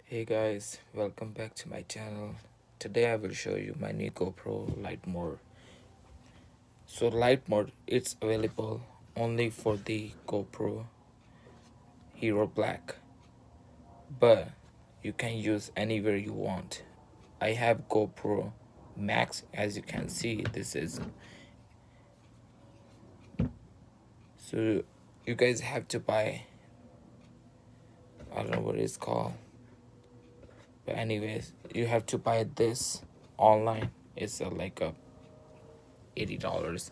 Hey guys, welcome back to my channel. Today I will show you my new GoPro light mode. So light mode, it's available only for the GoPro Hero Black, but you can use anywhere you want. I have GoPro Max, as you can see. This is so you guys have to buy. I don't know what it's called, but anyways, you have to buy this online. It's like a $80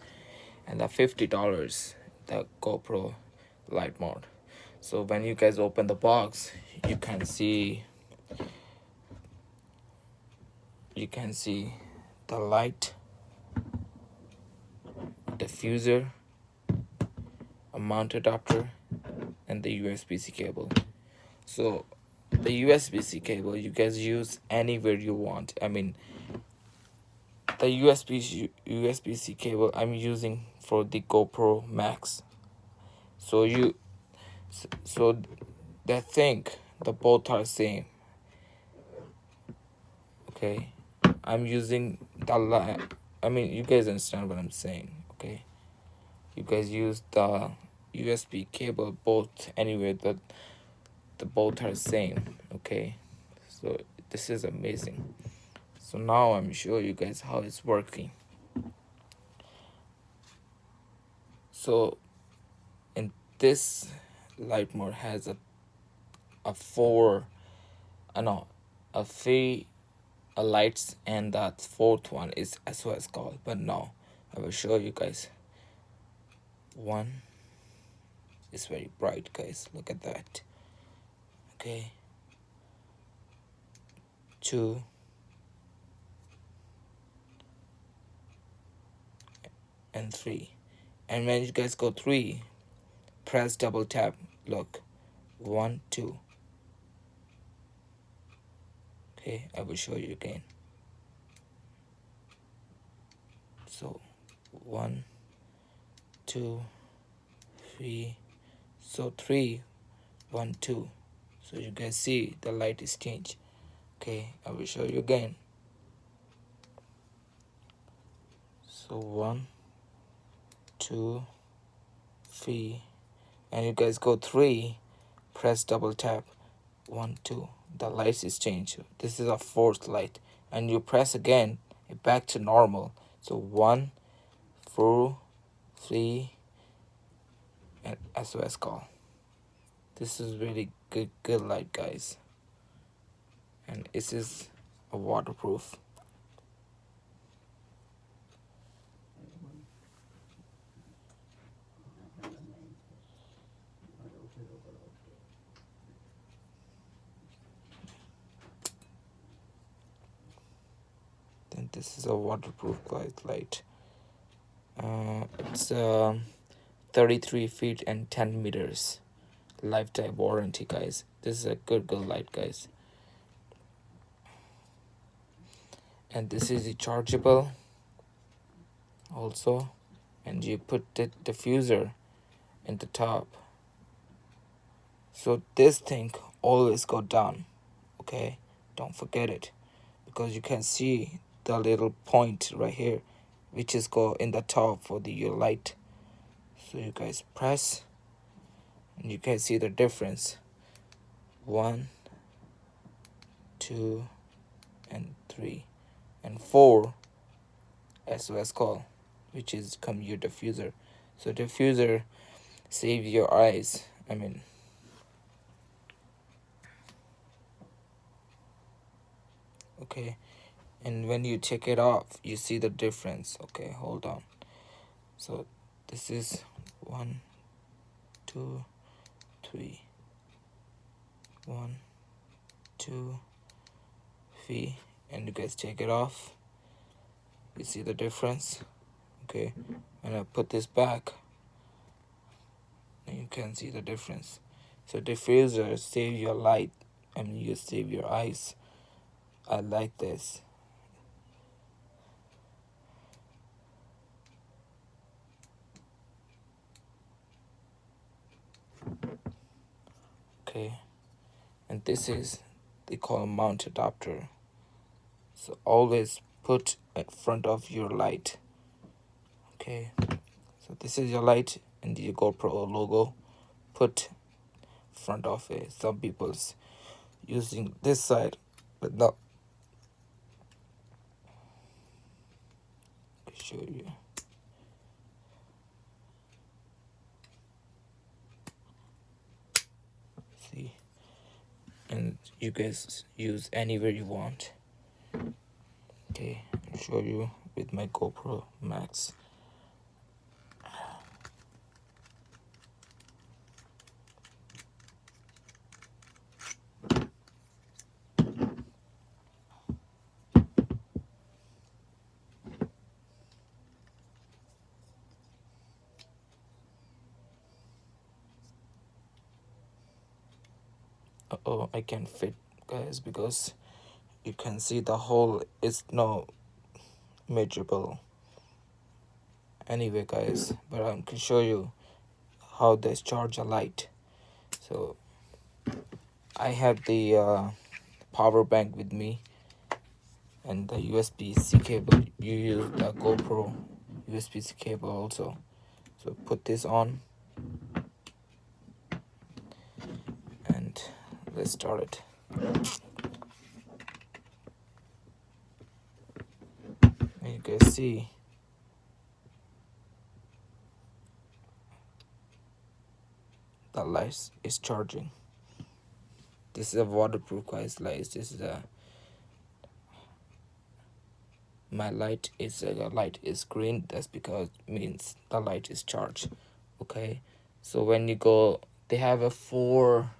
and the $50 the GoPro light mode. So when you guys open the box, you can see the light, diffuser, a mount adapter, and the USB-C cable. So the USB-C cable you guys use anywhere you want. I mean, the USB-C cable I'm using for the GoPro Max. So so they think the both are same. Okay, I'm using I mean, you guys understand what I'm saying. Okay, you guys use the USB cable both anyway, that the both are same. Okay, so this is amazing. So now I'm show you guys how it's working. So in this light mode has a four no a three lights, and that fourth one is SOS call. But now I will show you guys. One is very bright, guys, look at that. Okay, two, and three. And when you guys go three, press double tap. Look, one, two. Okay, I will show you again. So one, two, three. So three, one, two. So you guys see the light is changed. Okay, I will show you again. So one, two, three, and you guys go three, press double tap. One, two, the lights is changed. This is a fourth light, and you press again, back to normal. So one, four, three, and SOS call. This is really good light, guys, and this is a waterproof. Then this is a waterproof light. It's 33 feet and 10 meters. Lifetime warranty, guys. This is a good light, guys. And this is rechargeable also, and you put the diffuser in the top. So this thing always go down. Okay, don't forget it, because you can see the little point right here, which is go in the top for your light. So you guys press, and you can see the difference. One, two, and three, and four, SOS call, which is come your diffuser. So diffuser save your eyes. I mean, okay, and when you take it off, you see the difference. Okay, hold on. So this is one, two, three, one, two, three, and you guys take it off, you see the difference. Okay, and I put this back, and you can see the difference. So diffuser save your light, and you save your eyes. I like this. Okay, and this is they call mount adapter. So always put in front of your light. Okay, so this is your light and your GoPro logo. Put front of it. Some people's using this side, but no. I'll show you. See, and you guys use anywhere you want. Okay, I'll show you with my GoPro Max. Oh, I can fit, guys, because you can see the hole is no measurable anyway, guys, but I can show you how they charge a light. So I have the power bank with me and the USB-C cable. You use the GoPro USB-C cable also. So put this on and let's start it. And you guys see the light is charging. This is a waterproof, guys. Lights. This is a my light is green. That's because it means the light is charged. Okay, so when you go, they have a 4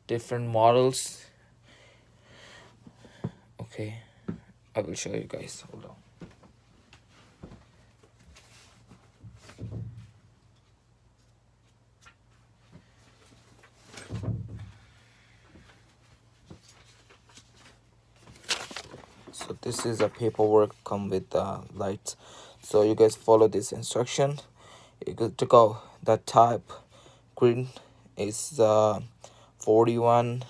different models. Okay, I will show you guys. Hold on. So this is a paperwork come with the lights. So you guys follow this instruction. You're good to go. The type green is 41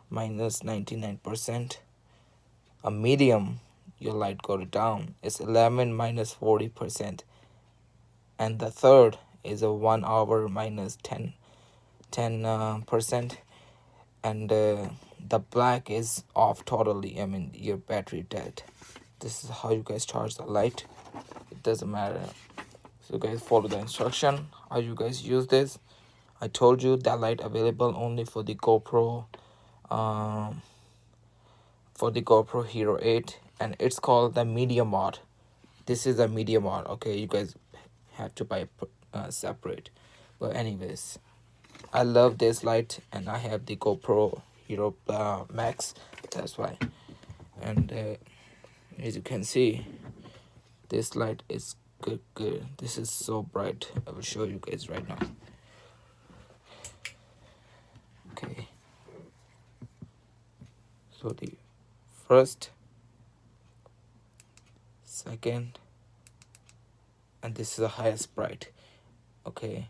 minus 99%. A medium, your light go down, is 11 minus 40%. And the third is a 1 hour minus 10%. And the black is off totally. I mean, your battery dead. This is how you guys charge the light. It doesn't matter. So guys, follow the instruction. How you guys use this? I told you that light available only for the GoPro Hero 8, and it's called the media mod. This is a media mod. Okay, you guys have to buy separate. But anyways, I love this light, and I have the GoPro Hero Max. That's why. And as you can see, this light is good. This is so bright. I will show you guys right now. Okay, so the first, second, and this is the highest bright. Okay,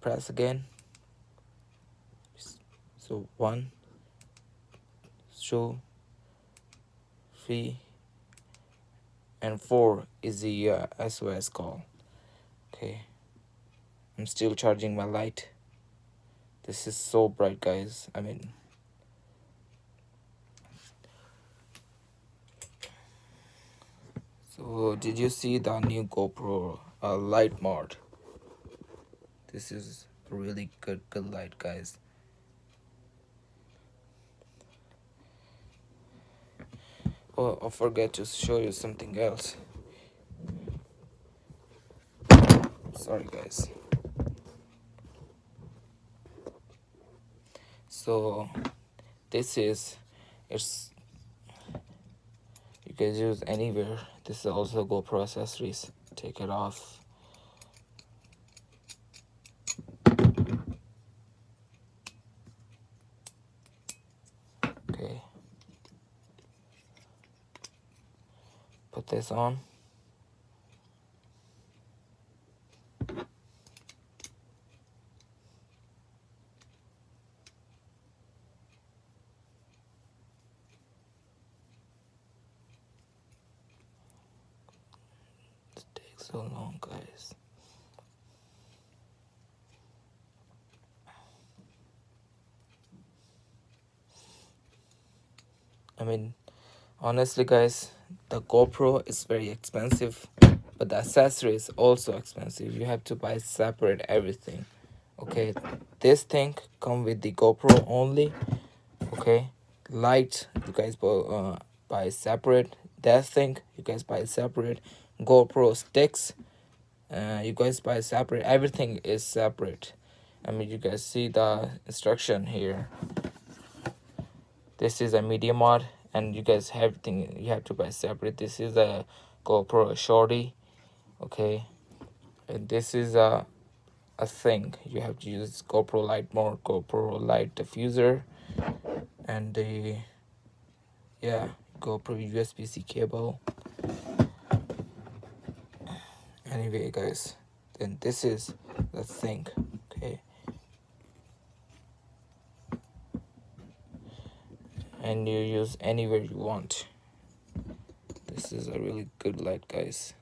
press again. So 1, 2, 3, and 4 is the SOS call. Okay, I'm still charging my light. This is so bright, guys. I mean, so did you see the new GoPro light mod? This is really good light, guys. Oh, I forgot to show you something else. Sorry, guys. So this is, it's, you guys use anywhere. This is also GoPro accessories. Take it off. Okay, put this on. so long, guys. I mean, honestly, guys, the GoPro is very expensive, but the accessory is also expensive. You have to buy separate everything. Okay, this thing come with the GoPro only. Okay, light you guys buy separate. That thing you guys buy separate. GoPro sticks, you guys buy separate. Everything is separate. I mean, you guys see the instruction here. This is a media mod, and you guys have everything you have to buy separate. This is a GoPro shorty. Okay, and this is a thing you have to use GoPro light mode, GoPro light diffuser, and the yeah, GoPro USB-C cable. Anyway, guys, then this is the thing. Okay, and you use anywhere you want. This is a really good light, guys.